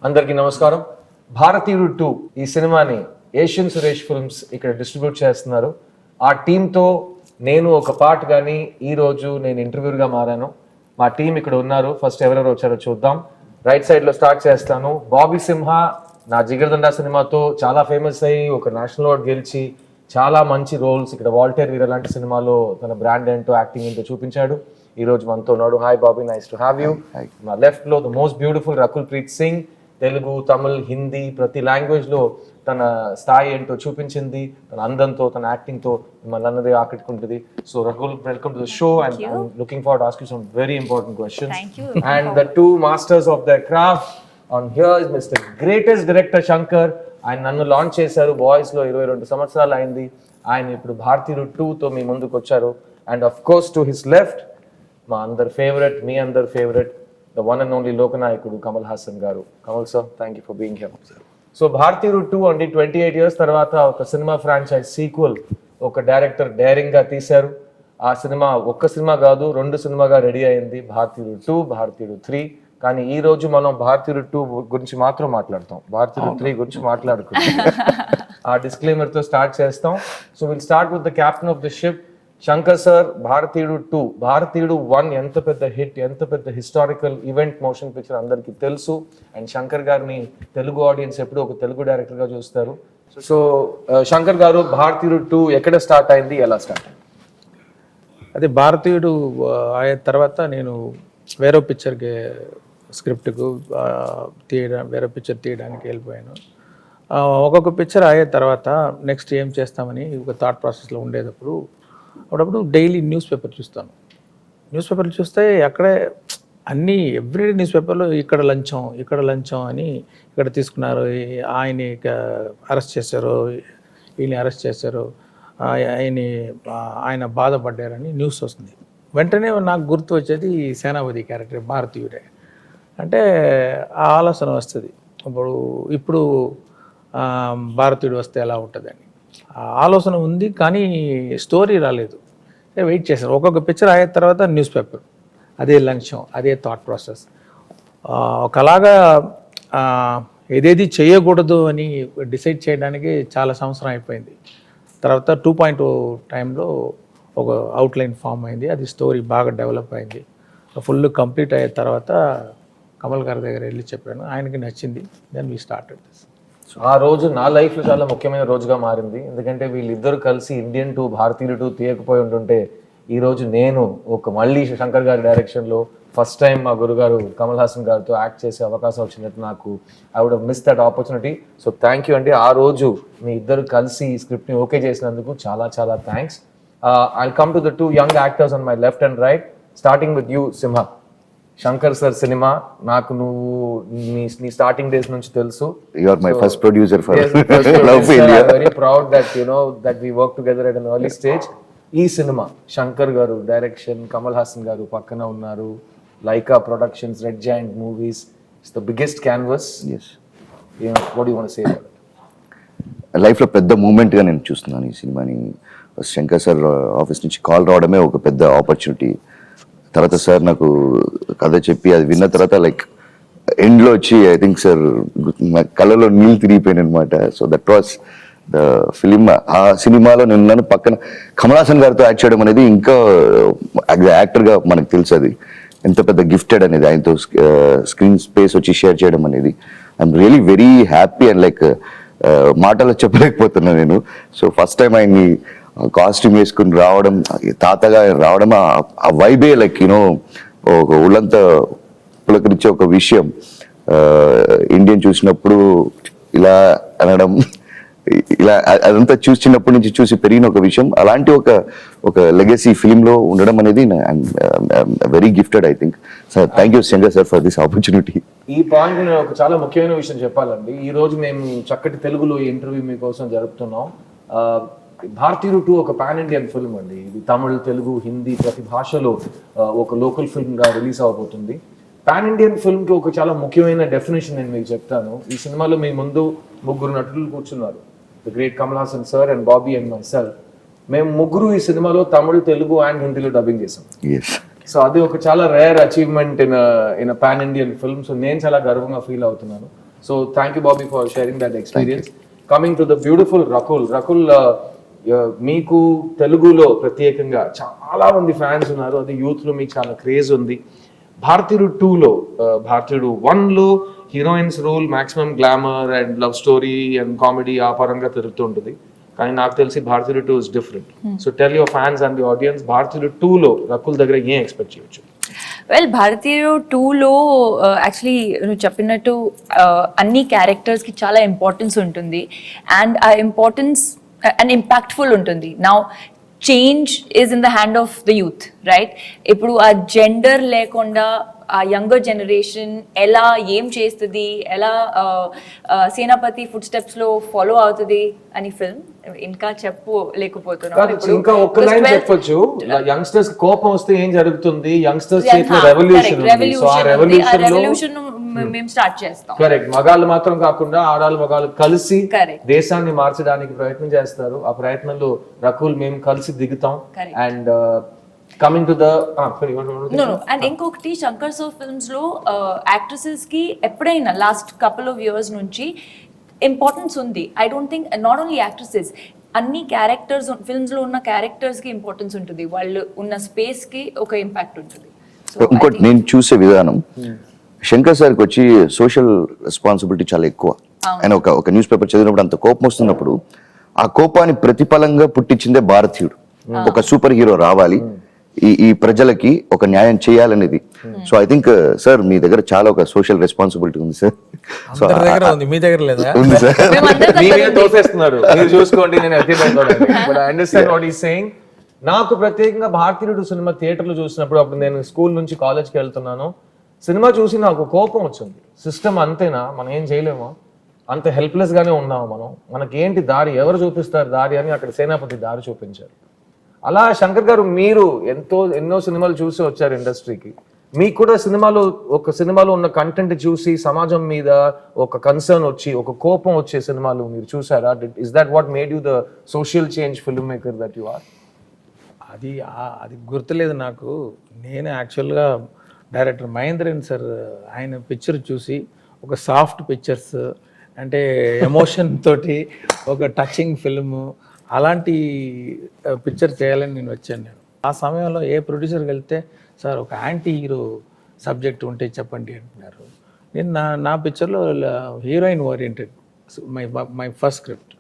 అందరికీ నమస్కారం. భారతీయుడు 2 ఈ సినిమాని ఏషియన్ సురేష్ ఫిల్మ్స్ ఇక్కడ డిస్ట్రిబ్యూట్ చేస్తున్నారు. ఆ టీంతో నేను ఒక పార్ట్ కానీ ఈరోజు నేను ఇంటర్వ్యూగా మారాను. మా టీం ఇక్కడ ఉన్నారు. ఫస్ట్ ఎవరెవరు వచ్చారో చూద్దాం. రైట్ సైడ్లో స్టార్ట్ చేస్తాను. బాబీ సింహ నా జిగర్దండా సినిమాతో చాలా ఫేమస్ అయ్యి ఒక నేషనల్ అవార్డ్ గెలిచి చాలా మంచి రోల్స్ ఇక్కడ వాల్టర్ వీర లాంటి సినిమాలో తన బ్రాండ్ ఏంటో యాక్టింగ్ ఏంటో చూపించాడు. ఈ రోజు మనతో ఉన్నాడు. Hi Bobby, nice to have you. నా లెఫ్ట్ లో the most beautiful Rakul Preet Singh. Telugu, Tamil, Hindi ప్రతి లాంగ్వేజ్ లో తన స్థాయి ఏంటో చూపించింది. తన అందంతో, తన యాక్టింగ్ తో మిమ్మల్ని అన్నది ఆకట్టుకుంటుంది. So Rakul, welcome to the show and I'm looking forward to ask you some very important questions. And the two masters of the craft on here is mister greatest director Shankar. ఆయన నన్ను లాంచ్ చేశారు boys లో 22 సంవత్సరాలు అయింది. ఆయన ఇప్పుడు భారతీయుడు 2తో మీ ముందుకు వచ్చారు. And of course to his left మా అందరి ఫేవరెట్, మీ అందరి favourite, the one and only లోకనాయకుడు కమల్ హాసన్ గారు. Kamal sir, thank you for being here. So Bharateeyudu 2 అండి 28 ఇయర్స్ తర్వాత ఒక సినిమా ఫ్రాంచైజ్ సీక్వెల్ ఒక డైరెక్టర్ డైరింగ్ గా తీశారు. ఆ సినిమా ఒక్క సినిమా కాదు, 2 సినిమాగా రెడీ అయింది. భారతీయుడు 2, భారతీయుడు 3. కానీ ఈ రోజు మనం భారతీయుడు 2 గురించి మాత్రం మాట్లాడతాం, భారతీయుడు 3 గురించి మాట్లాడుకుంటాం. ఆ డిస్క్లైమర్ తో స్టార్ట్ చేస్తాం. So will start with the captain of the ship Shankar sir. భారతీయుడు 2, భారతీయుడు 1 ఎంత పెద్ద హిట్, ఎంత పెద్ద హిస్టారికల్ ఈవెంట్ మోషన్ పిక్చర్ అందరికీ తెలుసు. అండ్ శంకర్ గారిని తెలుగు ఆడియన్స్ ఎప్పుడు ఒక తెలుగు డైరెక్టర్ గా చూస్తారు. సో శంకర్ గారు, భారతీయుడు 2 ఎక్కడ స్టార్ట్ అయింది, ఎలా స్టార్ట్ అయింది? అదే భారతీయుడు అయిన తర్వాత నేను వేరే పిక్చర్కి స్క్రిప్ట్కు వేరే పిక్చర్ తీయడానికి వెళ్ళిపోయాను. ఒక్కొక్క పిక్చర్ అయిన తర్వాత నెక్స్ట్ ఏం చేస్తామని ఒక థాట్ ప్రాసెస్లో ఉండేటప్పుడు అప్పుడప్పుడు డైలీ న్యూస్ పేపర్ చూస్తాను. న్యూస్ పేపర్లు చూస్తే అక్కడే అన్నీ ఎవ్రీడే న్యూస్ పేపర్లో ఇక్కడ లంచం అని ఇక్కడ తీసుకున్నారు, ఆయన్ని అరెస్ట్ చేశారు, వీళ్ళని అరెస్ట్ చేశారు, ఆయన బాధపడ్డారని న్యూస్ వస్తుంది. వెంటనే నాకు గుర్తు వచ్చేది సేనాపతి క్యారెక్టర్ భారతీయుడే. అంటే ఆ ఆలోచన వస్తుంది, ఇప్పుడు భారతీయుడు వస్తే ఎలా ఉంటుందని ఆ ఆలోచన ఉంది. కానీ స్టోరీ రాలేదు. వెయిట్ చేశాను. ఒక్కొక్క పిక్చర్ అయిన తర్వాత న్యూస్ పేపర్, అదే లంచం, అదే థాట్ ప్రాసెస్. ఒకలాగా ఏదేది చేయకూడదు అని డిసైడ్ చేయడానికి చాలా సంవత్సరం అయిపోయింది. తర్వాత 2.0 టైంలో ఒక అవుట్లైన్ ఫామ్ అయింది. అది స్టోరీ బాగా డెవలప్ అయింది. ఫుల్ కంప్లీట్ అయిన తర్వాత కమల్ గారి దగ్గర వెళ్ళి చెప్పాను, ఆయనకి నచ్చింది. Then we started this. ఆ రోజు నా లైఫ్లో చాలా ముఖ్యమైన రోజుగా మారింది. ఎందుకంటే వీళ్ళిద్దరు కలిసి ఇండియన్ 2, భారతీయుడు 2 తీయకపోయి ఉంటుంటే ఈరోజు నేను మళ్ళీ శంకర్ గారి డైరెక్షన్లో ఫస్ట్ టైం మా గురుగారు కమల్ హాసన్ గారితో యాక్ట్ చేసే అవకాశం వచ్చినట్టు నాకు I would miss that opportunity. So thank you అండి. ఆ రోజు మీ ఇద్దరు కలిసి ఈ స్క్రిప్ట్ని ఓకే చేసినందుకు చాలా చాలా thanks. I'll come to the 2 young actors on my left and right, starting with you, Simha. Shankar sir cinema నాకు నువ్వు నీ స్టార్టింగ్ డేస్ నుంచి తెలుసు. You are my first producer for Love Failure. I'm very proud that that we work together at an early stage. ఈ సినిమా Shankar garu direction, Kamal Haasan garu పక్కన ఉన్నారు, Lyca productions, red giant movies. It's the biggest canvas. Yes. What do you want to say about it? లైఫ్లో పెద్ద మూమెంట్గా నేను చూస్తున్నాను ఈ సినిమాని. శంకర్ సార్ ఆఫీస్ నుంచి కాల్ రావడమే ఒక పెద్ద ఆపర్చునిటీ. తర్వాత సార్ నాకు కథ చెప్పి అది విన్న తర్వాత లైక్ ఎండ్లో వచ్చి ఐ థింక్ సార్ నా కళ్ళలో నీళ్ళు తిరిగిపోయాను అనమాట. So that was the film. ఆ సినిమాలో నేను పక్కన కమల్ హాసన్ గారితో యాక్ట్ చేయడం అనేది ఇంకా యాక్టర్గా మనకు తెలుసు అది ఎంత పెద్ద గిఫ్టెడ్ అనేది. ఆయనతో స్క్రీన్ స్పేస్ వచ్చి షేర్ చేయడం అనేది I'm really very happy and like మాటలో చెప్పలేకపోతున్నా నేను. సో ఫస్ట్ టైం ఆయన్ని కాస్ట్యూమ్ వేసుకుని రావడం, తాతగా రావడం, ఆ వైబే లైక్ ఒక ఊళ్ళంతా పులకరించే ఒక విషయం. ఇండియన్ చూసినప్పుడు ఇలా అనడం, ఇలా అదంతా చిన్నప్పటి నుంచి చూసి పెరిగిన ఒక విషయం. అలాంటి ఒక లెగసీ ఫిలింలో ఉండడం అనేది very gifted I think. Sir thank you Shankar sir for this opportunity. ఈ పాయింట్ నేను ఒక చాలా ముఖ్యమైన విషయం చెప్పాలండి. ఈ రోజు మేము చక్కటి తెలుగులో ఇంటర్వ్యూ మీకోసం జరుపుతున్నాం. భారతీయుడు 2 ఒక పాన్ ఇండియన్ ఫిల్మ్ అండి. ఇది తమిళ్, తెలుగు, హిందీ ప్రతి భాషలో ఒక లోకల్ ఫిల్మ్ గా రిలీజ్ అవబోతుంది. పాన్ ఇండియన్ ఫిల్మ్ కి ఒక చాలా ముఖ్యమైన డెఫినేషన్ నేను మీకు చెప్తాను. ఈ సినిమాలో మీ ముందు 3 నటులు కూర్చున్నారు, the great Kamal Haasan sir and Bobby and my self. మేము 3 ఈ సినిమాలో తమిళ్, తెలుగు అండ్ హిందీలో డబ్బింగ్ చేసాం. సో అది ఒక చాలా rare achievement in pan Indian film. So నేను చాలా గర్వంగా ఫీల్ అవుతున్నాను. So thank you Bobby for sharing that experience. Coming to the beautiful Rakul, మీకు తెలుగులో ప్రత్యేకంగా చాలా మంది ఫ్యాన్స్ ఉన్నారు, అది యూత్ లో మీకు చాలా క్రేజ్ ఉంది. భారతీయుడు 2లో భారతీయుడు 1లో heroines role maximum glamour and love story and comedy ఆ పరంగా తిరుగుతుంటుంది, కానీ నాకు తెలిసి Bharateeyudu 2 is different. So tell your fans and the audience, Bharateeyudu 2లో రకుల్ దగ్గర ఏం ఎక్స్పెక్ట్ చేయొచ్చు? వెల్, భారతీయుడు 2లో యాక్చువల్లీ నువ్వు చెప్పినట్టు అన్ని క్యారెక్టర్స్కి చాలా ఇంపార్టెన్స్ ఉంటుంది అండ్ ఆ ఇంపార్టెన్స్ అండ్ ఇంపాక్ట్ఫుల్ ఉంటుంది. Now change is in the hand of the youth, right? ఇప్పుడు ఆ జెండర్ లేకుండా ఆ యంగర్ జనరేషన్ ఎలా ఏం చేస్తుంది, ఎలా సేనాపతి ఫుడ్ స్టెప్స్ లో ఫాలో అవుతుంది అని ఫిల్మ్ ఇంకా ఇంకా ఒక్క లైన్ చెప్పొచ్చు, యంగ్స్టర్స్ కోపం వస్తే ఏం జరుగుతుంది, యంగ్స్టర్స్ చేతిలో రెవల్యూషన్ ఉంది, సో ఆ రెవల్యూషన్ మేము స్టార్ట్ చేస్తాం. కరెక్ట్, మగాళ్ళు మాత్రం కాకుండా ఆడాళ్ళు మగాళ్ళు కలిసి దేశాన్ని మార్చడానికి ప్రయత్నం చేస్తారు. ఆ ప్రయత్నంలో రకుల్ మేము కలిసి దిగుతాం. And coming to the and ఇంకొకటి శంకర్ సార్ ఫిల్మ్స్ లో యాక్ట్రెసెస్ కి ఎప్పుడైనా లాస్ట్ కపుల్ ఆఫ్ ఇయర్స్ నుంచి ఇంపార్టెన్స్ ఉంది. I don't think not only actresses, అన్ని క్యారెక్టర్స్ ఫిల్మ్స్ లో ఉన్న క్యారెక్టర్స్ కి ఇంపార్టెన్స్ ఉంటుంది, వాళ్ళు ఉన్న స్పేస్ కి ఒక ఇంపాక్ట్ ఉంటుంది. ఇంకోటి నేను చూసే విధానం, శంకర్ సార్కి వచ్చి సోషల్ రెస్పాన్సిబిలిటీ చాలా ఎక్కువ. ఆయన ఒక న్యూస్ పేపర్ చదివినప్పుడు అంత కోపం వస్తున్నప్పుడు ఆ కోపాన్ని ప్రతిఫలంగా పుట్టించిందే భారతీయుడు. ఒక సూపర్ హీరో రావాలి, ఈ ప్రజలకి ఒక న్యాయం చేయాలనేది. సో ఐ థింక్ సార్ మీ దగ్గర చాలా ఒక సోషల్ రెస్పాన్సిబిలిటీ ఉంది సార్. సో మీ దగ్గర లేదా? ఉంది సార్. తోసేస్తున్నారు, మీరు చూసుకోండి. నేను అండర్స్టాండ్ వాట్ ఈస్ సేయింగ్. నాకు ప్రత్యేకంగా భారతీయుడు సినిమా థియేటర్లో చూసినప్పుడు, అప్పుడు నేను స్కూల్ నుంచి కాలేజ్కి వెళ్తున్నాను, సినిమా చూసి నాకు కోపం వచ్చింది. సిస్టమ్ అంతేనా, మనం ఏం చేయలేమా, అంత హెల్ప్లెస్ గానే ఉన్నాము మనం, మనకేంటి దారి, ఎవరు చూపిస్తారు దారి అని అక్కడ సేనాపతి దారి చూపించారు. అలా శంకర్ గారు మీరు ఎన్నో సినిమాలు చూసి వచ్చారు ఇండస్ట్రీకి, మీకు కూడా సినిమాలో ఉన్న కంటెంట్ చూసి సమాజం మీద ఒక కన్సర్న్ వచ్చి ఒక కోపం వచ్చే సినిమాలు మీరు చూసారా? Is that what made you the social change film maker that you are? అది గుర్తులేదు నాకు. నేను యాక్చువల్గా డైరెక్టర్ మహేంద్రన్ సార్ ఆయన పిక్చర్ చూసి ఒక సాఫ్ట్ పిక్చర్స్ అంటే ఎమోషన్ తోటి ఒక టచింగ్ ఫిల్మ్ అలాంటి పిక్చర్ చేయాలని నేను వచ్చాను. ఆ సమయంలో ఏ ప్రొడ్యూసర్కి వెళ్తే సార్ ఒక యాంటీ హీరో సబ్జెక్ట్ ఉంటే చెప్పండి అంటున్నారు. నేను నా పిక్చర్లో heroine oriented my first script,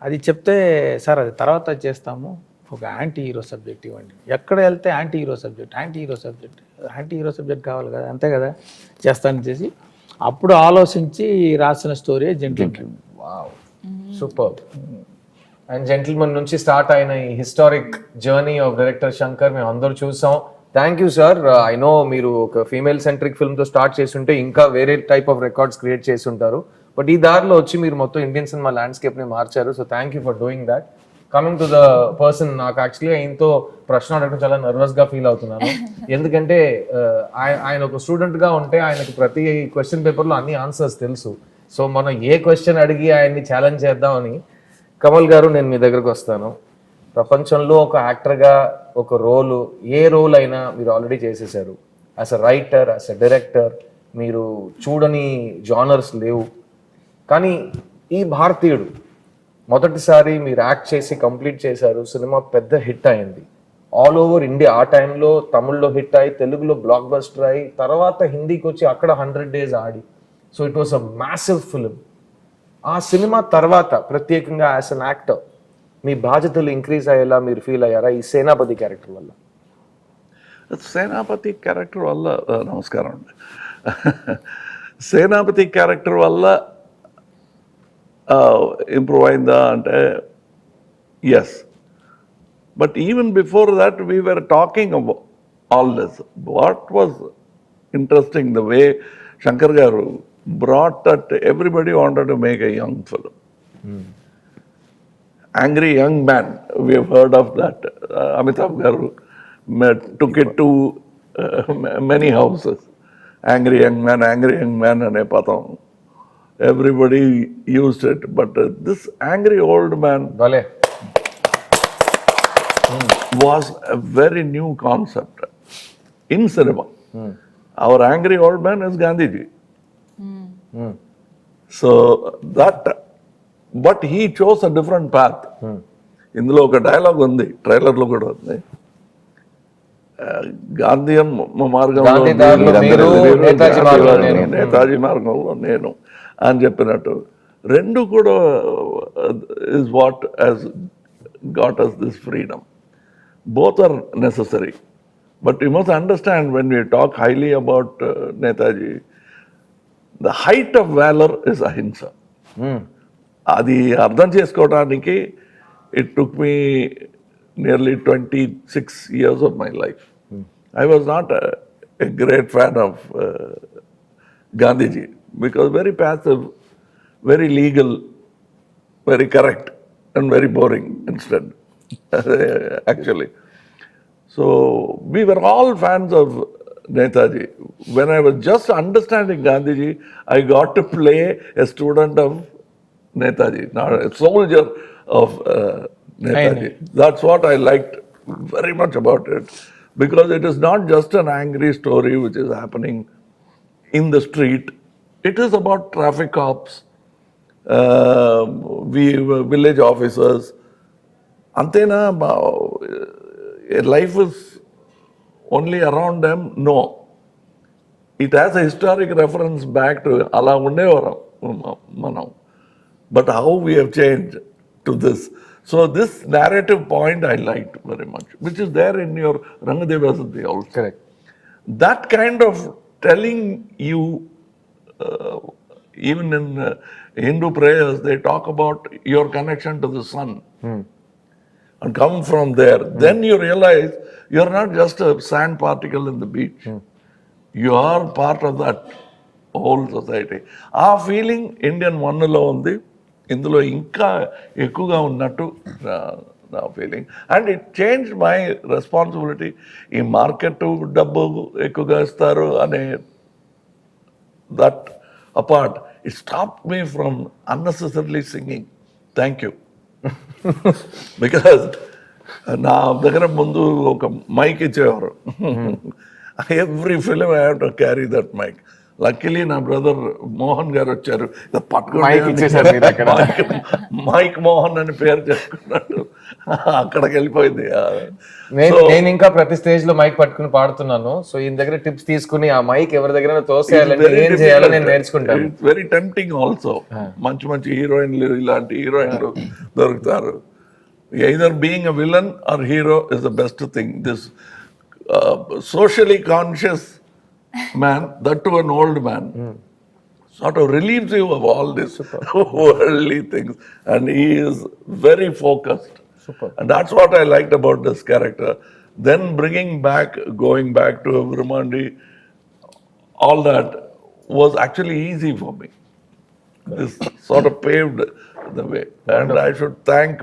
అది చెప్తే సార్ అది తర్వాత చేస్తాము, ఒక యాంటీ హీరో సబ్జెక్ట్ ఇవ్వండి. ఎక్కడ వెళ్తే యాంటీ హీరో సబ్జెక్ట్ కావాలి కదా, అంతే కదా చేస్తాను చేసి అప్పుడు ఆలోచించి రాసిన story Gentleman. Wow, super. And Gentleman నుంచి స్టార్ట్ అయిన ఈ historic journey of director Shankar మేము అందరూ చూసాం. Thank you sir. I know మీరు ఒక ఫీమేల్ సెంట్రిక్ ఫిల్మ్తో స్టార్ట్ చేస్తుంటే ఇంకా వేరే టైప్ ఆఫ్ రికార్డ్స్ క్రియేట్ చేసి ఉంటారు, బట్ ఈ దారిలో వచ్చి మీరు మొత్తం ఇండియన్ సినిమా ల్యాండ్స్కేప్ని మార్చారు. So thank you for doing that. Coming to the person, నాకు యాక్చువల్లీ ఆయనతో ప్రశ్న అడగడం చాలా నర్వస్గా ఫీల్ అవుతున్నాను. ఎందుకంటే ఆయన ఒక స్టూడెంట్గా ఉంటే ఆయనకు ప్రతి క్వశ్చన్ పేపర్లో అన్ని ఆన్సర్స్ తెలుసు. సో మనం ఏ క్వశ్చన్ అడిగి ఆయన్ని ఛాలెంజ్ చేద్దామని, కమల్ గారు నేను మీ దగ్గరకు వస్తాను. ప్రపంచంలో ఒక యాక్టర్గా ఒక ఏ రోల్ అయినా మీరు ఆల్రెడీ చేసేసారు. As a writer, as a director మీరు చూడని జానర్స్ లేవు. కానీ ఈ భారతీయుడు మొదటిసారి మీరు యాక్ట్ చేసి కంప్లీట్ చేశారు, సినిమా పెద్ద హిట్ అయింది ఆల్ ఓవర్ ఇండియా. ఆ టైంలో తమిళ్లో హిట్ అయ్యి, తెలుగులో బ్లాక్ బస్టర్ అయ్యి, తర్వాత హిందీకి వచ్చి అక్కడ 100 days Audi. So it was a massive film. ఆ సినిమా తర్వాత ప్రత్యేకంగా యాజ్ అన్ యాక్టర్ మీ బాధ్యతలు ఇంక్రీజ్ అయ్యేలా మీరు ఫీల్ అయ్యారా ఈ సేనాపతి క్యారెక్టర్ వల్ల? సేనాపతి క్యారెక్టర్ వల్ల నమస్కారం అండి. సేనాపతి క్యారెక్టర్ వల్ల ఇంప్రూవ్ అయిందా అంటే yes, but even before that we were talking about all this. What was interesting the way Shankar garu brought that everybody wanted to make a young film. Angry Young Man, we have heard of that. Amitabh Garu took it to many houses. Angry Young Man ane padam. Everybody used it, but this angry old man was a very new concept in cinema. Our angry old man is Gandhiji. So that but he chose a different path. ఇందులో ఒక dialogue ఉంది, ట్రైలర్లో కూడా ఉంది. Gandhian మార్గంలో గాంధీ దారిలో మీరు, నేతాజీ మార్గంలో నేను. నేతాజీ మార్గంలో నేను అని చెప్పినట్టు రెండు కూడా is what has got us this freedom. Both are necessary. But you must understand when we talk highly about Netaji, the height of valour is ahimsa. అది అర్థం చేసుకోవడానికి it took me nearly 26 years of my life. I was not a great fan of Gandhiji because very passive, very legal, very correct and very boring instead, actually. So we were all fans of Netaji. When I was just understanding Gandhiji, I got to play a student of Netaji, not a soldier of Netaji. That's what I liked very much about it, because it is not just an angry story which is happening in the street. It is about traffic cops, village officers. Antena, life is only around them. No, it has a historic reference back to ala undevaram manam, but how we have changed to this. So this narrative point I liked very much, which is there in your Rangadevasati also. Correct. That kind of telling you, even in Hindu prayers, they talk about your connection to the sun and come from there. Then you realize you're not just a sand particle in the beach. You are part of that whole society. ఆ feeling Indian వన్లో ఉంది, ఇందులో ఇంకా ఎక్కువగా ఉన్నట్టు నా feeling. And it change my responsibility. ఈ market డబ్బు ఎక్కువగా ఇస్తారు అనే that apart, it stop me from unnecessarily singing. Thank you. Because నా దగ్గర ముందు ఒక మైక్ ఇచ్చేవారు. Every film I have to carry that mic. Luckily నా బ్రదర్ మోహన్ గారు వచ్చారు, మైక్ ఇచ్చేసారు మీరు అక్కడ. మైక్ మోహన్ అని పేరు చెప్పుకున్నట్టు అక్కడికి వెళ్ళిపోయింది. నేను ఇంకా ప్రతి స్టేజ్ లో మైక్ పట్టుకుని పాడుతున్నాను. సో ఈయన దగ్గర టిప్స్ తీసుకుని ఆ మైక్ ఎవరి దగ్గర తోసేయాలంటే ఏం చేయాలో నేను నేర్చుకుంటాను. It's very tempting also. మంచి మంచి హీరోయిన్లు, ఇలాంటి హీరోయిన్లు దొరుకుతారు. Either being a villain or hero is the best thing. This socially conscious man, that to an old man, sort of relieves you of all this worldly things, and he is very focused. Super. And that's what I liked about this character. Then going back to Viramandi, all that was actually easy for me. This sort of paved the way. And I should thank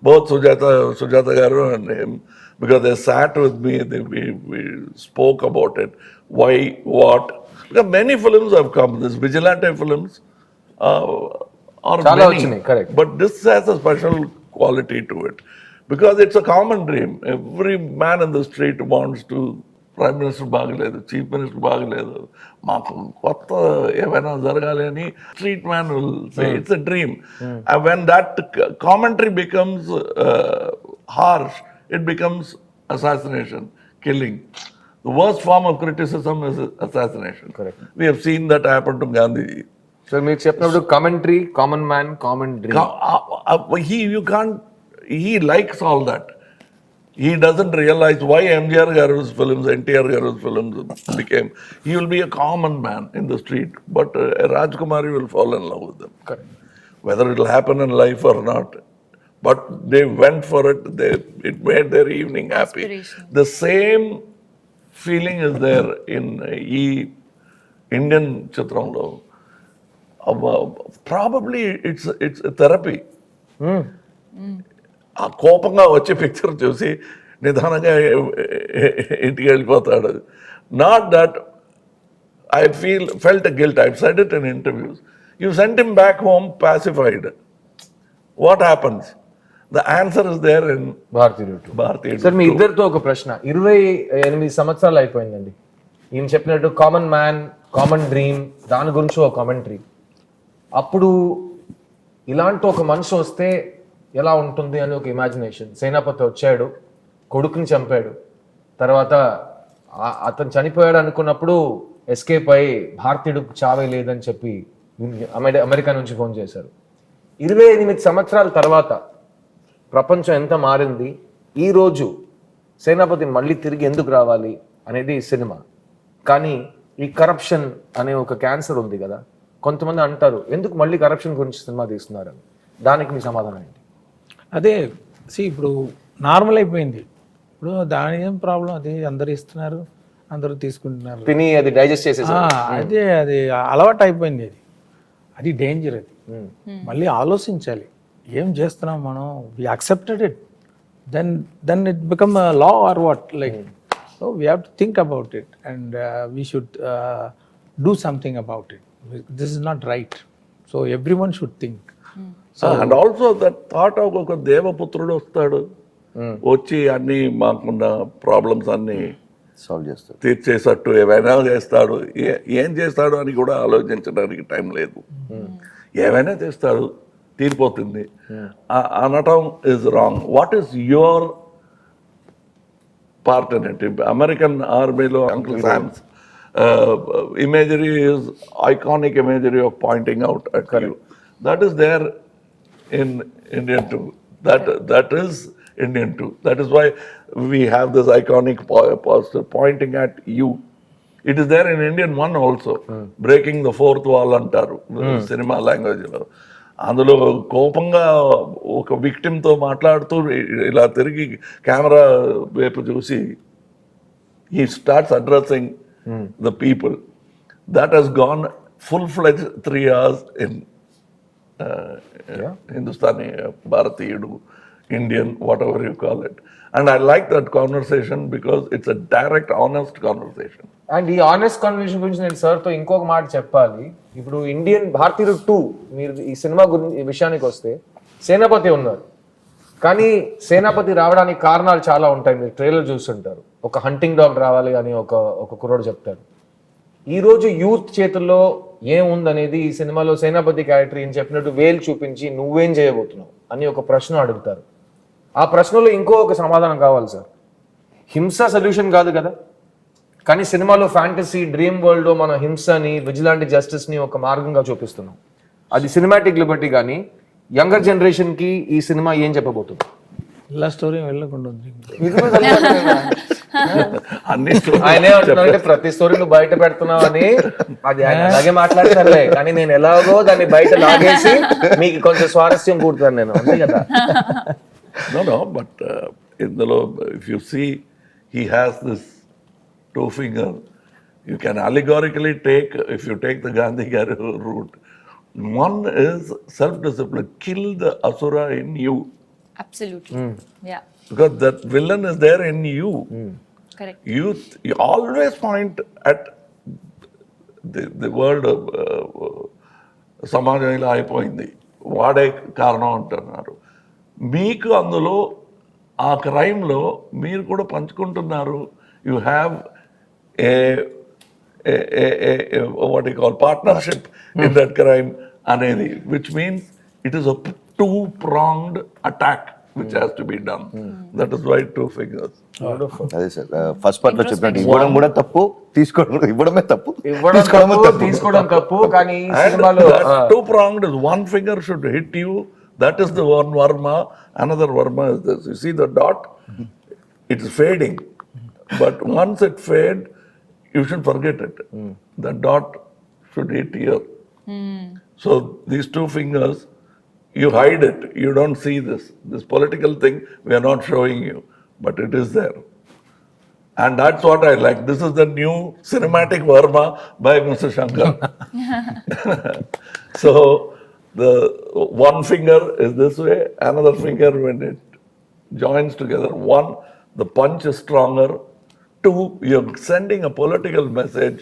both Sujata Garu and him, because they sat with me, we spoke about it. Why, what? Because many films have come, these vigilante films are Chala many, vachinai, correct. but this has a special quality to it, because it's a common dream. Every man in the street wants to, Prime Minister బాగలేదు, Chief Minister బాగలేదు, మాకు కొత్త ఏమైనా జరగాలి అని street man will say it's a dream. And when that commentary becomes harsh, it becomes assassination, killing. The worst form of criticism is assassination. Correct. We have seen that happen to Gandhiji. So మీరు చెప్పినప్పుడు commentary, common man, common dream. He likes all that. He doesn't realize why MGR Garu's films, NTR Garu's films became. He will be a common man in the street, but Rajkumari will fall in love with them. Correct. Whether it will happen in life or not. But they went for it. It made their evening happy. Inspiration. The same feeling is there in Indian Chitramlo. Probably it's a therapy. ఆ కోపంగా వచ్చే picture చూసి నిదానంగా ఇంటికి వెళ్ళిపోతాడు. Not that I felt guilt. I said it in interviews. You sent him back home pacified. What happens? The answer is there in Bharateeyudu. Sir మీ ఇద్దరితో ఒక ప్రశ్న. 28 సంవత్సరాలు అయిపోయిందండి. ఈయన చెప్పినట్టు కామన్ మ్యాన్, కామన్ డ్రీమ్, దాని గురించి ఒక కామెంటరీ. అప్పుడు ఇలాంటి ఒక మనిషి వస్తే ఎలా ఉంటుంది అని ఒక ఇమాజినేషన్. సేనాపతి వచ్చాడు, కొడుకుని చంపాడు, తర్వాత అతను చనిపోయాడు అనుకున్నప్పుడు ఎస్కేప్ అయ్యి భారతీయుడు చావే లేదని చెప్పి అమెరికా నుంచి ఫోన్ చేశారు. 28 సంవత్సరాల తర్వాత ప్రపంచం ఎంత మారింది, ఈరోజు సేనాపతి మళ్ళీ తిరిగి ఎందుకు రావాలి అనేది సినిమా. కానీ ఈ కరప్షన్ అనే ఒక క్యాన్సర్ ఉంది కదా, కొంతమంది అంటారు ఎందుకు మళ్ళీ కరప్షన్ గురించి సినిమా తీస్తున్నారని. దానికి మీ సమాధానం ఏంటి? అదే ఇప్పుడు నార్మల్ అయిపోయింది. ఇప్పుడు దాని ఏం ప్రాబ్లం, అది అందరు ఇస్తున్నారు, అందరూ తీసుకుంటున్నారు, తిని అది డైజెస్ట్ చేసేసారు. అదే అది అలవాటు అయిపోయింది. అది డేంజర్. అది మళ్ళీ ఆలోచించాలి, ఏం చేస్తున్నాం మనం. We accepted it, then it become law or what, like so we have to think about it and we should do something about it. This is not right, so every one should think. And also that thought of ఒక దేవపుత్రుడు వస్తాడు, వచ్చి అన్ని మాకున్న problems అన్ని solve చేస్తారు. తీర్చేసట్టు ఏమైనా చేస్తాడు. ఏం చేస్తాడు అని కూడా ఆలోచించడానికి టైం లేదు. ఏమైనా చేస్తాడు, తీరిపోతుంది అనటం is wrong. What is your part in it? American ఆర్మీలో uncle శామ్స్ imagery is iconic imagery of pointing out at you. That is there in Indian too. That is Indian too. That is why we have this iconic poster pointing at you. It is there in Indian one also. Breaking the fourth wall antaru cinema language lo. అందులో కోపంగా ఒక విక్టిమ్తో మాట్లాడుతూ ఇలా తిరిగి camera వైపు చూసి he starts addressing the people. That has gone full-fledged 3 hours in Hindustani, Bharatiyudu, Indian, whatever you call it. And I like that conversation because it's a direct, honest conversation. And ఈ honest conversation గురించి నేను సార్తో ఇంకొక మాట చెప్పాలి. ఇప్పుడు Indian భారతీయుడు 2 మీరు ఈ సినిమా గురించి విషయానికి వస్తే సేనాపతి ఉన్నారు, కానీ సేనాపతి రావడానికి కారణాలు చాలా ఉంటాయి. మీరు ట్రైలర్ చూస్తుంటారు, ఒక హంటింగ్ డాగ్ రావాలి అని ఒక కుర్రోడు చెప్తారు. ఈరోజు యూత్ చేతుల్లో ఏముందనేది ఈ సినిమాలో సేనాపతి క్యారెక్టర్ ఏం చెప్పినట్టు వేలు చూపించి నువ్వేం చేయబోతున్నావు అని ఒక ప్రశ్న అడుగుతారు. ఆ ప్రశ్నలో ఒక సమాధానం కావాలి సార్. హింస సొల్యూషన్ కాదు కదా, కానీ సినిమాలో ఫ్యాంటసీ డ్రీమ్ వరల్డ్లో మన హింసని, విజిలాంటి జస్టిస్ని ఒక మార్గంగా చూపిస్తున్నాం. అది సినిమాటిక్ లిబర్టీ. కానీ యంగర్ జనరేషన్కి ఈ సినిమా ఏం చెప్పబోతుంది? ఇలా స్టోరీ వెళ్ళకుండా ఉంది. అన్ని ఆయనే అంటున్నారంటే ప్రతి స్టోరీ నువ్వు బయట పెడుతున్నావు అని. అది ఆయన అలాగే మాట్లాడతారులే, కానీ నేను ఎలాగో దాన్ని బయట లాగేసి మీకు కొంచెం స్వారస్యం కూడతాను నేను, అంతే కదా. No, but ఇందులో if you see, he has this 2 finger. You can allegorically take, if you take the Gandhi route, one is self-discipline. Kill the asura in you. Absolutely. Yeah. Because that villain is there in you. Correct. You always point at the world of సమాజం ఇలా అయిపోయింది, వాడే కారణం అంటున్నారు. మీకు అందులో ఆ క్రైమ్లో మీరు కూడా పంచుకుంటున్నారు. You have what you call partnership in that crime అనేది, which means it is a 2-pronged attack which has to be done. That is why 2 fingers. అదే సార్, ఫస్ట్ పార్ట్ లో చెప్పినట్టు ఇవ్వడం కూడా తప్పు, ఇవ్వడమే తప్పు, తీసుకోవడం తప్పు. కానీ ఈ And సినిమాలో that 2-pronged is one finger should hit you. That is the one varma. Another varma is this. You see the dot? It is fading. But once it fades, you should forget it. The dot should hit here. So these 2 fingers, you hide it. You don't see this. This political thing, we are not showing you. But it is there. And that's what I like. This is the new cinematic Verma by Mr. Shankar. So the one finger is this way, another finger when it joins together. 1, the punch is stronger. 2, you're sending a political message.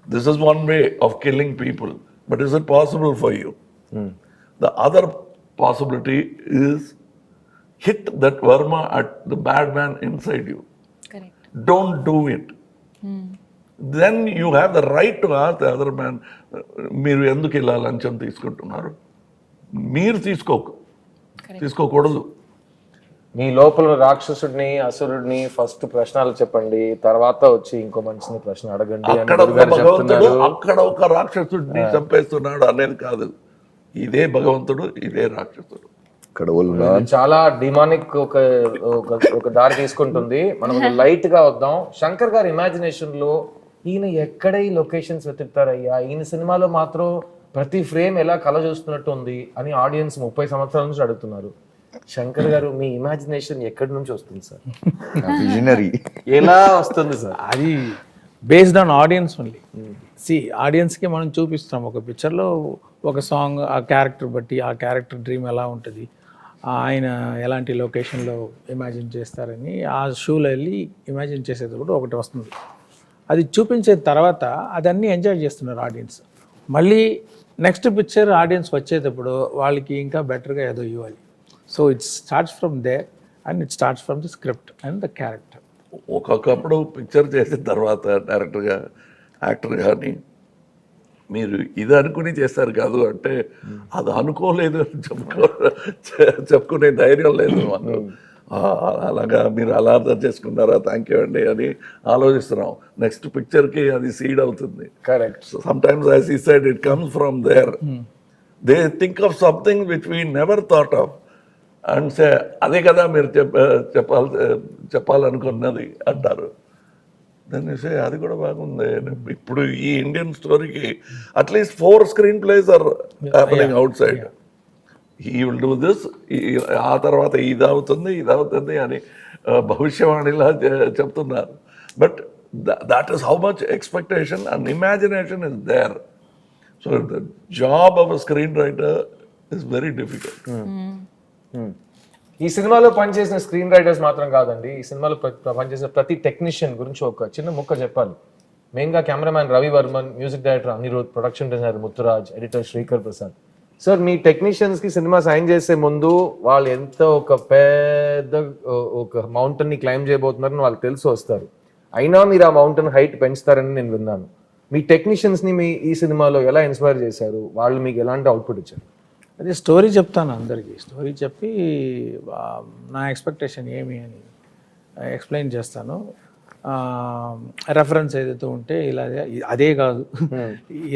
This is one way of killing people. But is it possible for you? The other possibility is hit that Verma at the bad man inside you. Correct. Don't do it. then you have the right to ask the other man, మీరు ఎందుకు ఇలా లంచం తీసుకుంటున్నారు? మీరు తీసుకోకూడదు. మీ లోపల రాక్షసుడిని అసురుడిని first ప్రశ్నలు చెప్పండి, తర్వాత వచ్చి ఇంకో మనిషిని ప్రశ్న అడగండి అని అక్కడ ఒక గురుగారు భగవంతుడు చెప్తున్నారు. అక్కడ ఒక రాక్షసుడిని చంపేస్తున్నాడు అనేది కాదు. ఇదే భగవంతుడు, ఇదే రాక్షసుడు. ఇక్కడ వాళ్ళు ఇది చాలా డిమానిక్ ఒక దారి తీసుకుంటుంది. మనం లైట్ గా వద్దాం. శంకర్ గారి ఇమాజినేషన్ లో ఈయన ఎక్కడ ఈ లొకేషన్స్ వెతుకుతారయ్యా, ఈయన సినిమాలో మాత్రం ప్రతి ఫ్రేమ్ ఎలా కళ చూస్తున్నట్టు ఉంది అని ఆడియన్స్ 30 సంవత్సరాల నుంచి అడుగుతున్నారు. శంకర్ గారు, మీ ఇమాజినేషన్ ఎక్కడి నుంచి వస్తుంది సార్? విజనరీ. ఎలా వస్తుంది సార్? అది బేస్డ్ ఆన్ ఆడియన్స్ ఓన్లీ. ఆడియన్స్కి మనం చూపిస్తాం ఒక పిక్చర్లో ఒక సాంగ్, ఆ క్యారెక్టర్ బట్టి ఆ క్యారెక్టర్ డ్రీమ్ ఎలా ఉంటుంది, ఆయన ఎలాంటి లొకేషన్లో ఇమాజిన్ చేస్తారని ఆ షూలో వెళ్ళి ఇమాజిన్ చేసేది కూడా ఒకటి వస్తుంది. అది చూపించిన తర్వాత అదన్నీ ఎంజాయ్ చేస్తున్నారు ఆడియన్స్. మళ్ళీ నెక్స్ట్ పిక్చర్ ఆడియన్స్ వచ్చేటప్పుడు వాళ్ళకి ఇంకా బెటర్గా ఏదో ఇవ్వాలి. So it starts from there and it starts from the script and the character. ఒక్కొక్కప్పుడు పిక్చర్ చేసిన తర్వాత డైరెక్టర్గా, యాక్టర్ కానీ మీరు ఇది అనుకుని చేస్తారు కాదు అంటే అది అనుకోలేదు అని చెప్పుకునే ధైర్యం లేదు మాకు. అలాగా మీరు అలా అర్థం చేసుకున్నారా, థ్యాంక్ యూ అండి అని ఆలోచిస్తున్నాం. నెక్స్ట్ పిక్చర్కి అది సీడ్ అవుతుంది. Correct. Sometimes as he said it comes from there. They think of something which we never thought of and say అదే కదా మీరు చెప్పాలనుకున్నది అంటారు. దాన్ని సే అది కూడా బాగుంది. ఇప్పుడు ఈ ఇండియన్ స్టోరీకి at least 4 screenplays are happening outside. He will do this, ఆ తర్వాత ఇది అవుతుంది అని భవిష్యవాణిలా చెప్తున్నారు. But that is how much expectation and imagination is there. So the job of a screenwriter is very difficult. ఈ సినిమాలో పనిచేసిన స్క్రీన్ రైటర్స్ మాత్రం కాదండి, ఈ సినిమాలో పనిచేసిన ప్రతి టెక్నీషియన్ గురించి ఒక చిన్న ముక్క చెప్పాలి. మెయిన్గా cameraman Ravi Varman, music director Anirudh, production designer Muthuraj, editor Sreekar Prasad. Sir, మీ టెక్నీషియన్స్కి సినిమా సైన్ చేసే ముందు వాళ్ళు ఎంత ఒక పెద్ద ఒక మౌంటైన్ని క్లైమ్ చేయబోతున్నారని వాళ్ళకి తెలిసి వస్తారు. అయినా మీరు ఆ మౌంటైన్ హైట్ పెంచుతారని నేను విన్నాను. మీ టెక్నీషియన్స్ని మీ ఈ సినిమాలో ఎలా ఇన్స్పైర్ చేశారు? వాళ్ళు మీకు ఎలాంటి అవుట్పుట్ ఇచ్చారు? అదే స్టోరీ చెప్తాను అందరికీ. స్టోరీ చెప్పి నా ఎక్స్పెక్టేషన్ ఏమి అని ఎక్స్ప్లెయిన్ చేస్తాను. రెఫరెన్స్ ఏదైతే ఉంటే ఇలా అదే కాదు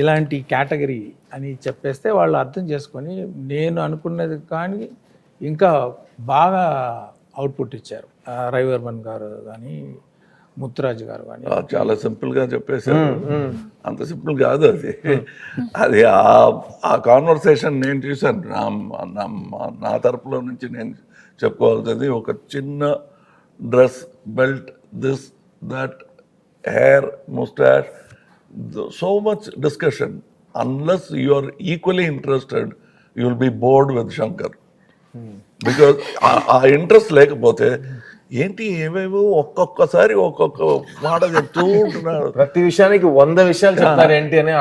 ఇలాంటి కేటగిరీ అని చెప్పేస్తే వాళ్ళు అర్థం చేసుకొని నేను అనుకున్నది కానీ ఇంకా బాగా అవుట్పుట్ ఇచ్చారు. రవివర్మన్ గారు కానీ ముత్తురాజ్ గారు కానీ. చాలా సింపుల్గా చెప్పేశారు. అంత సింపుల్ కాదు అది. అది ఆ కాన్వర్సేషన్ నేను చూశాను. నా తరపులో నుంచి నేను చెప్పుకోవాల్సింది ఒక చిన్న dress, belt, this that, hair, moustache, so much discussion. Unless you are equally interested you will be bored with Shankar. Because ఆ ఇంట్రెస్ట్ లేకపోతే ఏంటి ఏవేవో ఒక్కొక్కసారి ఒక్కొక్క మాట చెప్తూ ఉంటున్నారు. ప్రతి విషయానికి 100 విషయాలు చెప్తారు ఏంటి అని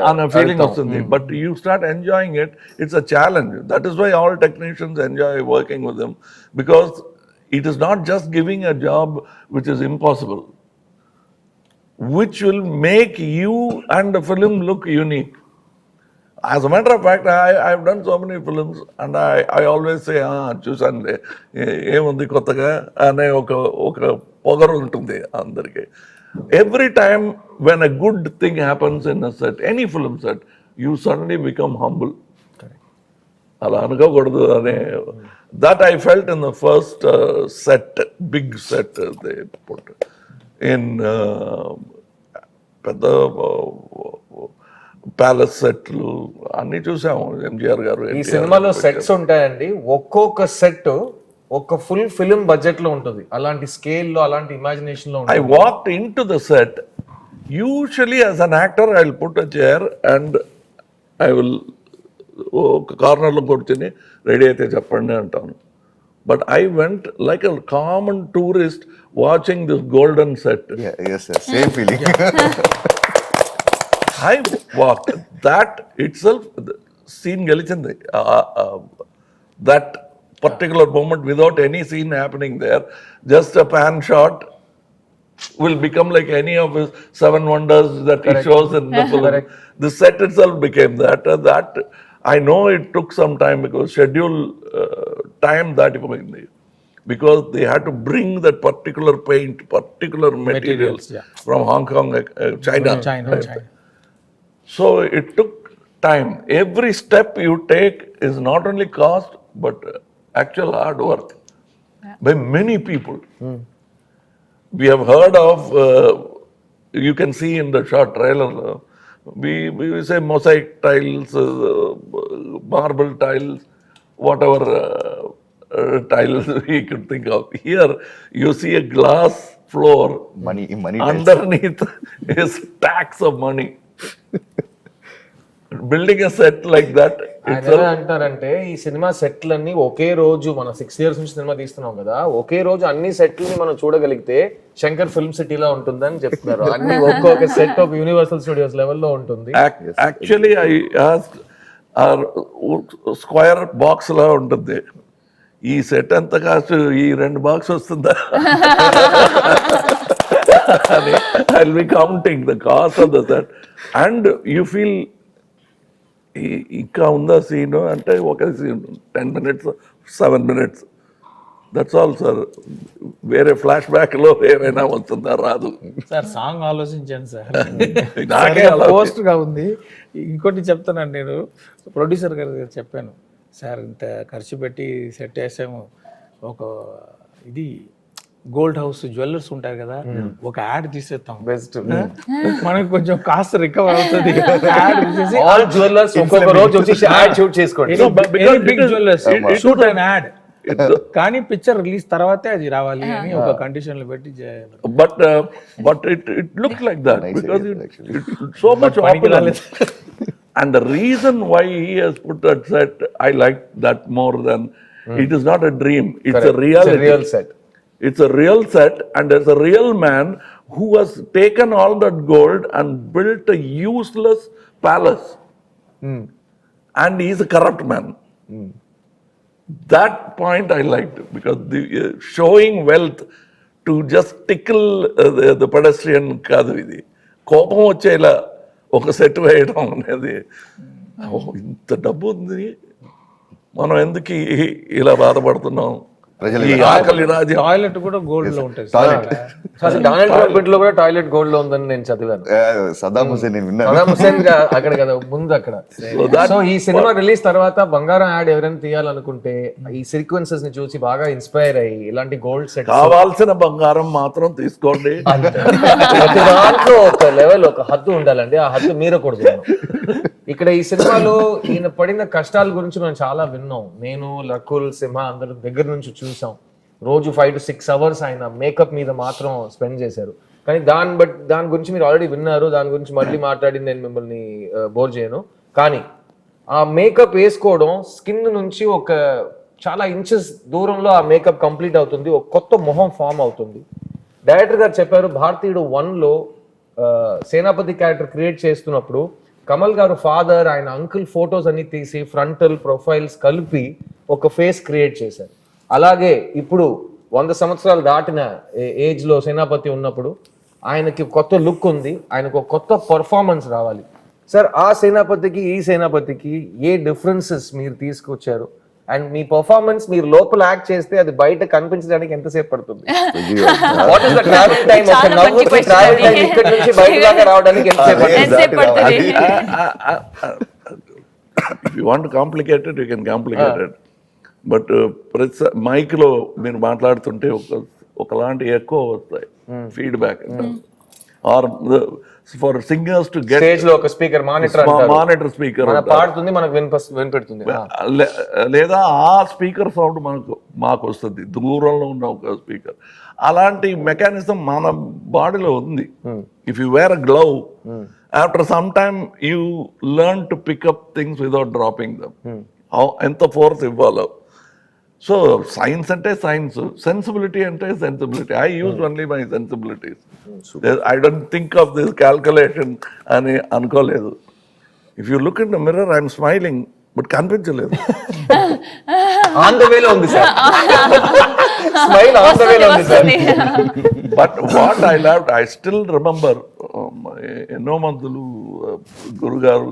అన్న ఫీలింగ్ వస్తుంది. But you start enjoying it. It's a challenge. That is why all technicians enjoy working with them, because it is not just giving a job which is impossible, which will make you and the film look unique. As a matter of fact, I have done so many films and I always say, చూసానులే ఏముంది కొత్తగా అనే ఒక పొగరు ఉంటుంది అందరికీ. Every time when a good thing happens in a set, any film set, you suddenly become humble. అలా అనుకోకూడదు అనే that I felt in the first set, big set they put in పెద్ద ప్యాలెస్ సెట్లు అన్ని చూసాము. ఎంజిఆర్ గారు ఈ సినిమాలో సెట్స్ ఉంటాయండి. ఒక్కొక్క సెట్ ఒక ఫుల్ ఫిల్మ్ బడ్జెట్ లో ఉంటుంది. అలాంటి స్కేల్ లో, అలాంటి ఇమాజినేషన్ లో I walked into the set. Usually as an actor I will put a chair and I will కార్నర్లో కూర్చొని రెడీ అయితే చెప్పండి అంటాను. But I went like a common tourist watching this golden set. Yes, sir. Same feeling. I walked. That itself, the scene gelichindi. That particular moment without any scene happening there, just a pan shot will become like any of his seven wonders that he shows in the film. The set itself became that. That I know it took some time because schedule time that because they had to bring that particular paint, particular materials yeah. from Hong Kong, China. China. So it took time. Every step you take is not only cost but actual hard work by many people. We have heard of, you can see in the short trailer, we say mosaic tiles, marble tiles, whatever tiles we could think of. Here you see a glass floor. Money Underneath is stacks of money. Building a set like that. ఆయన ఎలా అంటారంటే ఈ cinema సెట్లన్నీ ఒకే రోజు మనం 6 years నుంచి cinema తీస్తున్నాం కదా, ఒకే రోజు అన్ని సెట్లని మనం చూడగలిగితే శంకర్ ఫిల్మ్ సిటీలో ఉంటుందని చెప్తున్నారు. అన్ని ఒక్కొక్క సెట్ ఒక యూనివర్సల్ స్టూడియోస్ లెవెల్లో ఉంటుంది. Actually, I asked, square box లా ఉంటుంది, ఈ సెట్ ఎంత కాస్ట్, ఈ 2 బాక్స్ వస్తుందా అని I'll be counting the cost of the set and you feel ఇంకా ఉందా సీన్ అంటే ఒక scene 10 minutes 7 minutes, that's all sir. వేరే ఫ్లాష్ బ్యాక్ లో ఏమైనా వస్తుందా, రాదు సార్. సాంగ్ ఆలోచించాను సార్, నాకే అలా పోస్ట్ గా ఉంది. ఇంకోటి చెప్తానండి, నేను ప్రొడ్యూసర్ గారు చెప్పాను, సార్ ఇంత ఖర్చు పెట్టి సెట్ వేసాము, ఒక ఇది గోల్డ్ హౌస్ జ్యువెలర్స్ ఉంటారు కదా, ఒక యాడ్ తీసేస్తాం, బెస్ట్ మనకు కొంచెం కాస్ట్ రికవర్ అవుతుంది. యాడ్ తీసేసి ఆల్ జ్యువెలర్స్ ఒక్కొక్క రోజు వచ్చి యాడ్ షూట్ చేసుకోండి. Big jewellers shoot and ad, కానీ పిక్చర్ రిలీజ్ తర్వాతే అది రావాలి అని ఒక కండిషన్ లో పెట్టి but it looked like that because it so much popular. And the reason why he has put that set, I like that more than it is not a dream, it's a reality. It's a real set. It's a real set, and there's a real man who has taken all that gold and built a useless palace. And he's a corrupt man. That point I liked because the showing wealth to just tickle the pedestrian కాదు ఇది, కోపం వచ్చేలా ఒక set వేయడం అనేది. ఇంత డబ్బు ఉంది, మనం ఎందుకు ఇలా బాధపడుతున్నాం, ఈ ఆకలి రాజ్యం. టాయిలెట్ కూడా గోల్డ్ లో ఉంటుంది. అసలు డొనాల్డ్ ట్రంప్ ఇంట్లో కూడా టాయిలెట్ గోల్డ్ లో ఉందని నేను చదివాను. సదాం హుసేన్ నేను విన్నాను. సదాం హుసేన్ అక్కడ కదా ముందు అక్కడ. సో ఈ సినిమా రిలీజ్ తర్వాత బంగారం యాడ్ ఎవరైనా తీయాలనుకుంటే ఈ సీక్వెన్సెస్ ని చూసి బాగా ఇన్స్పైర్ అయ్యి ఇలాంటి గోల్డ్ సెట్ కావాల్సిన బంగారం మాత్రం తీసుకోండి. ప్రతి దాంట్లో ఒక లెవెల్, ఒక హద్దు ఉండాలండి, ఆ హద్దు మీరకూడదు. ఇక్కడ ఈ సినిమాలో ఈయన పడిన కష్టాల గురించి మనం చాలా విన్నాం. నేను, రకుల్, సింహ అందరూ దగ్గర నుంచి చూసాం. రోజు 5 to 6 hours ఆయన మేకప్ మీద మాత్రం స్పెండ్ చేశారు. కానీ దాని గురించి మీరు ఆల్రెడీ విన్నారు, దాని గురించి మళ్ళీ మాట్లాడి నేను మిమ్మల్ని బోర్ చేయను. కానీ ఆ మేకప్ వేసుకోవడం స్కిన్ నుంచి ఒక చాలా ఇంచెస్ దూరంలో ఆ మేకప్ కంప్లీట్ అవుతుంది, ఒక కొత్త మొహం ఫామ్ అవుతుంది. డైరెక్టర్ గారు చెప్పారు, భారతీయుడు 1లో సేనాపతి క్యారెక్టర్ క్రియేట్ చేస్తున్నప్పుడు కమల్ గారు ఫాదర్, ఆయన అంకుల్ ఫొటోస్ అన్ని తీసి ఫ్రంటల్ ప్రొఫైల్స్ కలిపి ఒక ఫేస్ క్రియేట్ చేశారు. అలాగే ఇప్పుడు 100 సంవత్సరాలు దాటిన ఏజ్ లో సేనాపతి ఉన్నప్పుడు ఆయనకి కొత్త లుక్ ఉంది, ఆయనకు ఒక కొత్త పర్ఫార్మెన్స్ రావాలి. సార్, ఆ సేనాపతికి ఈ సేనాపతికి ఏ డిఫరెన్సెస్ మీరు తీసుకొచ్చారు? అండ్ మీ పర్ఫార్మెన్స్ మీరు లోపల యాక్ట్ చేస్తే అది బయట కనిపించడానికి ఎంతసేపు పడుతుంది? What is the travel time? ఒక నవ్వుకి ట్రావెల్ టైం ఇక్కడ నుంచి బయట దాకా రావడానికి ఎంతసేపు పడుతుంది? If you want to complicate it, you can complicate it. But mic లో మీరు మాట్లాడుతుంటే ఒకలాంటి ఎక్కువ వస్తాయి feedback. Or for singers to get stage లో ఒక స్పీకర్ మానిటర్ స్పీకర్ పాడుతుంది, మనకు వినిపెడుతుంది. లేదా ఆ స్పీకర్ సౌండ్ మాకు వస్తుంది, దూరంలో ఉన్న ఒక స్పీకర్. అలాంటి మెకానిజం మన బాడీలో ఉంది. If you wear a glove, after some time you learn to pick up things without dropping them. ఎంత ఫోర్స్ ఇవ్వాలో. సో సైన్స్ అంటే సైన్స్, సెన్సిబిలిటీ అంటే sensibility. I use only my sensibilities. I don't think of this calculation అని అనుకోలేదు. If you look in the mirror, I'm smiling but కనిపించలేదు. On the వేలో ఉంది sir, smile on the వేలో ఉంది sir. But what I love, I still remember, ఎన్నో మందులు గురుగారు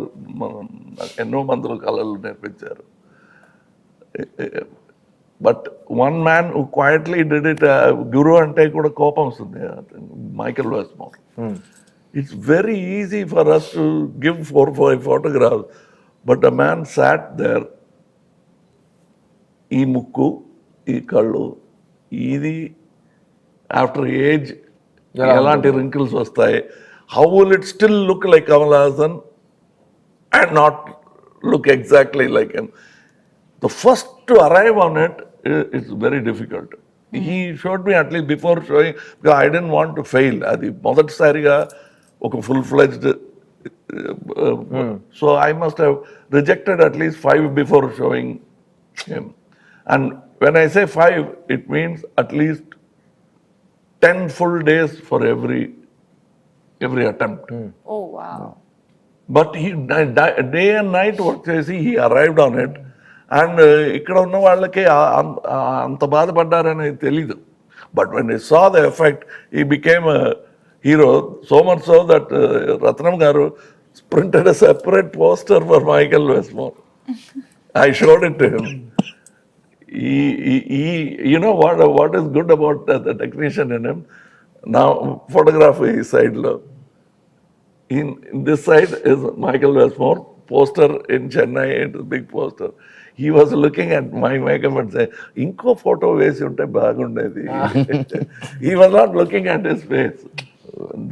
ఎన్నో మందులు కళలు నేర్పించారు. But one man who quietly did it, గురు అంటే కూడా కోపం వస్తుంది, Michael Westmore. It's very easy for us to give 4-5 photographs, but a man sat there. ఈ ముక్కు, ఈ కళ్ళు, ఇది ఆఫ్టర్ ఏజ్ ఎలాంటి రింకిల్స్ వస్తాయి, how will it still look like Kamal Haasan and not look exactly like him. The first to arrive on it is very difficult. He showed me at least before showing, because I didn't want to fail. అది మొదటిసారిగా ఒక full-fledged, so I must have rejected at least 5 before showing him. And when I say 5, it means at least 10 full days for every attempt. Oh, wow. But he day and night work చేసి he arrived on it. And ఇక్కడ ఉన్న వాళ్ళకి అంత బాధపడ్డారని తెలీదు. But when he saw the effect, he became a hero. So much so that Ratnam garu printed a separate poster for Michael Westmore. I showed it to him. He you know what is good about the technician in him? Now photography side lo. In this side is Michael Westmore, poster in Chennai, it's a big poster. He was looking at my makeup and saying, inko photo vesi unte bagundedi. He was not looking at his face.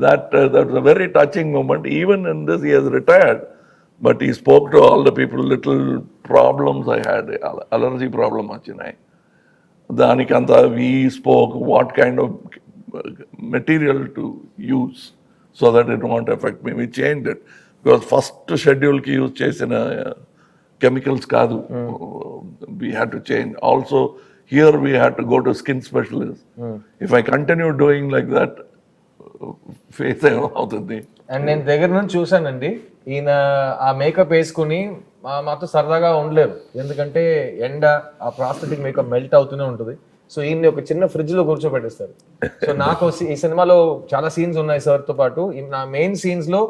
That was a very touching moment. Even in this, he has retired, but he spoke to all the people, little problems I had, allergy problem achinai. Danikanta, we spoke what kind of material to use so that it won't affect me. We changed it because first schedule ki use chesina chemicals kaadu. We had to change. Also here we had to go to skin specialist. If I continue doing like that, face అవుతుంది. And నేను దగ్గర నుంచి చూసానండి, ఈయన ఆ makeup వేసుకుని మాతో సరదాగా ఉండలేరు, ఎందుకంటే ఎండ ఆ ప్రాస్థెటిక్ మేకప్ మెల్ట్ అవుతూనే ఉంటుంది. సో ఈయన్ని ఒక చిన్న ఫ్రిడ్జ్ లో కూర్చోబెట్టేస్తారు. సో నాకు ఈ సినిమాలో చాలా సీన్స్ ఉన్నాయి సార్ తో పాటు. నా మెయిన్ సీన్స్ లో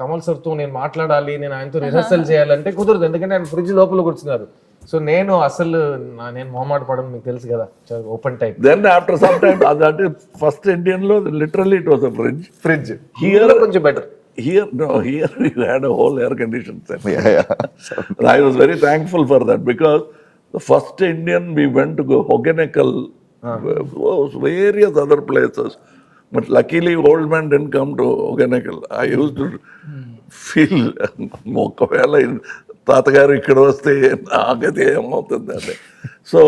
కమల్ సార్ తో నేను మాట్లాడాలి, నేను ఆయనతో రిహర్సల్ చేయాలంటే కుదరదు, ఎందుకంటే ఆయన ఫ్రిడ్జ్ లోపల కూర్చున్నారు. సో నేను అసలు నేను మొహమాట పడను, మీకు తెలుసు కదా, open type. Then after some time, that is first Indian lo, literally it was a fridge. Here కొంచెం better. Here we had a whole air conditioned set. Yeah. I was very thankful for that because the first Indian we went to go Hogeneckal, various other places. But luckily, old man didn't come to Hogeneckal. I used to feel, ఒకవేళ తాతగారు ఇక్కడ వస్తే నాకైతే ఏమవుతుందండి. So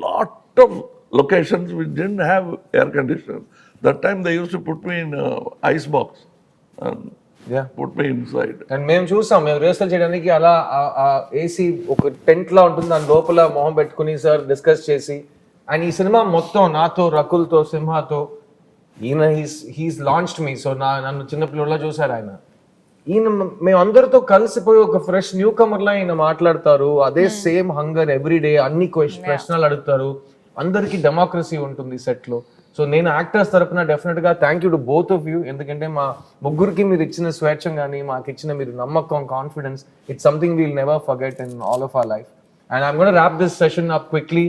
lot of locations we didn't have air conditioner. That time they used to put me in ice box and put me inside. And మేము చూసాం, మేము rehearsal చేయడానికి అలా ఏసీ ఒక టెంట్ లా ఉంటుంది, దాని లోపల మొహం పెట్టుకుని సార్ డిస్కస్ చేసి. అండ్ ఈ సినిమా మొత్తం నాతో, రకుల్తో, సింహాతో, ఈయన హీస్ లాంచ్డ్ మీ. సో నన్ను చిన్నపిల్లలా చూసారు ఆయన. ఈయన మేము అందరితో కలిసిపోయి ఒక ఫ్రెష్ న్యూ కమర్ లా ఈయన మాట్లాడతారు. అదే సేమ్ హంగర్ ఎవ్రీ డే, అన్ని ప్రశ్నలు అడుగుతారు. అందరికీ డెమోక్రసీ ఉంటుంది సెట్ లో. సో నేను యాక్టర్స్ తరపున డెఫినెట్ గా thank you to both of you, ఎందుకంటే మా ముగ్గురికి మీరు ఇచ్చిన స్వేచ్ఛ కానీ, మాకు ఇచ్చిన మీరు నమ్మకం, confidence, it's something we'll never forget in all of our life. And I'm gonna wrap this session up quickly.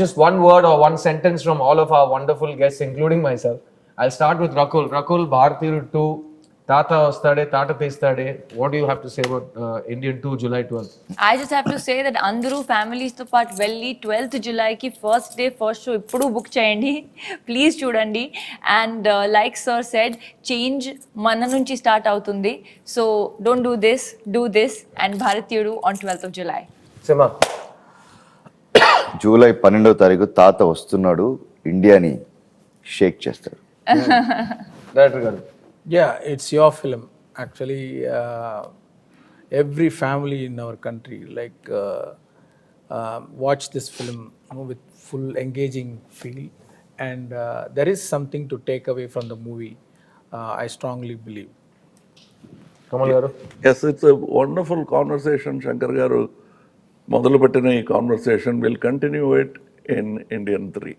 Just one word or one sentence from all of our wonderful guests, including myself. I'll start with Rakul. Rakul, Bharatiyaru 2, Tata Ostade, Tata Teestade. What do you have to say about Indian 2, July 12th? I just have to say that అందరూ families తో పాటు వెళ్ళి 12th జులైకి first day first show ఇప్పుడు book చేయండి, please చూడండి. And like sir said, change మన నుంచి స్టార్ట్ అవుతుంది. So don't do this and Bharateeyudu on 12th of July. Sima. July 12వ తారీఖు తాత వస్తున్నాడు, ఇండియాని షేక్ చేస్తాడు. Director garu. Yeah, it's your film. Actually, every family in our country watch this film with full engaging feel, and there is something to take away from the movie. I strongly believe. Kamal garu? Yes, it's a wonderful conversation. Shankar garu మొదలుపెట్టిన ఈ conversation will continue it in Indian 3.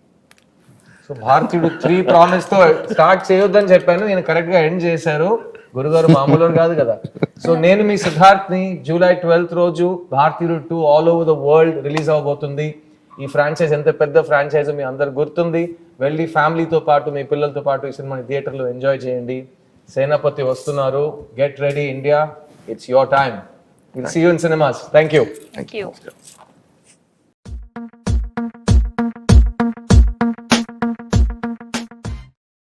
So Bharateeyudu 3 promise తో start చేయొద్దని చెప్పాను, నేను correct గా end చేశారు. గురుగారు మామూలు కాదు కదా. సో నేను మీ సిద్ధార్థ్ ని జూలై 12th రోజు Bharateeyudu 2 all over the world release అవబోతుంది. ఈ ఫ్రాంచైజ్ ఎంత పెద్ద ఫ్రాంచైజ్ మీ అందరు గుర్తుంది. వెళ్ళి ఫ్యామిలీతో పాటు మీ పిల్లలతో పాటు ఈ సినిమాని థియేటర్లో ఎంజాయ్ చేయండి. సేనాపతి వస్తున్నారు. Get ready India, it's your time. Will see you in cinemas. Thank you. Thank you.